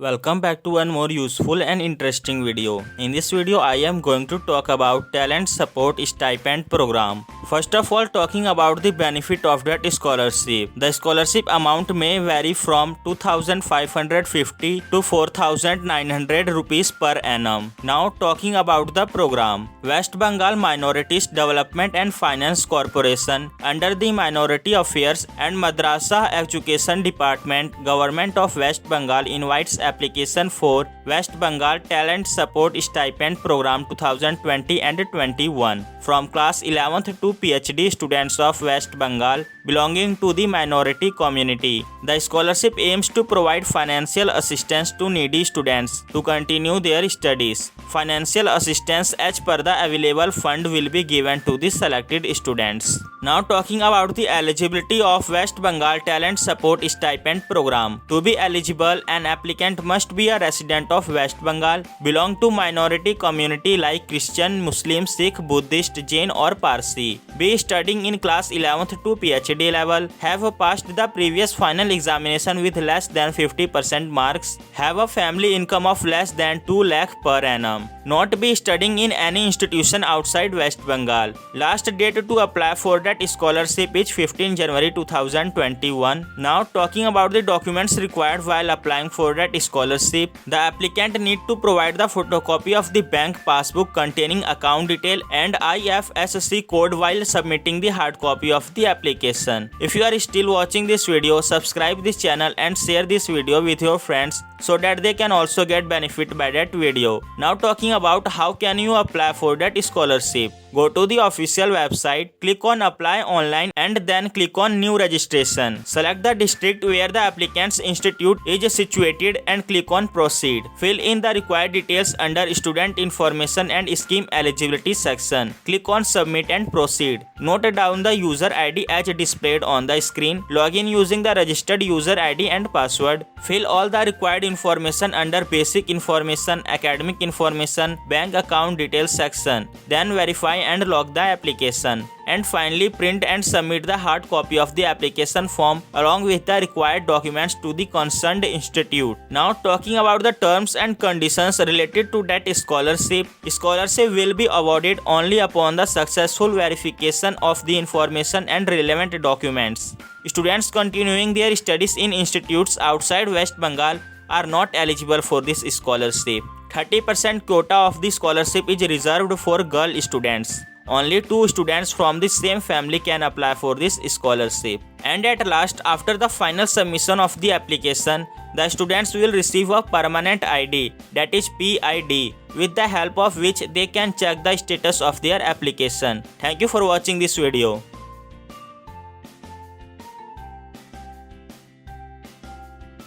Welcome back to one more useful and interesting video. In this video I am going to talk about Talent Support Stipend Program. First of all, talking about the benefit of that scholarship. The scholarship amount may vary from 2,550 to 4,900 rupees per annum. Now talking about the program. West Bengal Minorities Development and Finance Corporation under the Minority Affairs and Madrasa Education Department, Government of West Bengal invites application for West Bengal Talent Support Stipend Program 2020 and 21 from class 11th to PhD students of West Bengal belonging to the minority community. The scholarship aims to provide financial assistance to needy students to continue their studies. Financial assistance as per the available fund will be given to the selected students. Now talking about the eligibility of West Bengal Talent Support Stipend Program. To be eligible, an applicant must be a resident of West Bengal, belong to minority community like Christian, Muslim, Sikh, Buddhist, Jain or Parsi, be studying in class 11th to PhD level, have passed the previous final examination with less than 50% marks, have a family income of less than 2 lakh per annum, not be studying in any institution outside West Bengal. Last date to apply for that scholarship is 15 January 2021. Now talking about the documents required while applying for that scholarship. The applicant need to provide the photocopy of the bank passbook containing account detail and IFSC code while submitting the hard copy of the application. If you are still watching this video, subscribe this channel and share this video with your friends so that they can also get benefit by that video. Now talking about how can you apply for that scholarship. Go to the official website, click on apply online and then click on new registration. Select the district where the applicant's institute is situated and click on proceed. Fill in the required details under student information and scheme eligibility section. Click on submit and proceed. Note down the user ID as displayed on the screen. Log in using the registered user ID and password. Fill all the required information under basic information, academic information, bank account details section. Then verify and log the application. And finally print and submit the hard copy of the application form along with the required documents to the concerned institute. Now talking about the terms and conditions related to that scholarship. Scholarship will be awarded only upon the successful verification of the information and relevant documents. Students continuing their studies in institutes outside West Bengal are not eligible for this scholarship. 30% quota of the scholarship is reserved for girl students. Only 2 students from the same family can apply for this scholarship. And at last, after the final submission of the application, the students will receive a permanent ID, that is PID, with the help of which they can check the status of their application. Thank you for watching this video.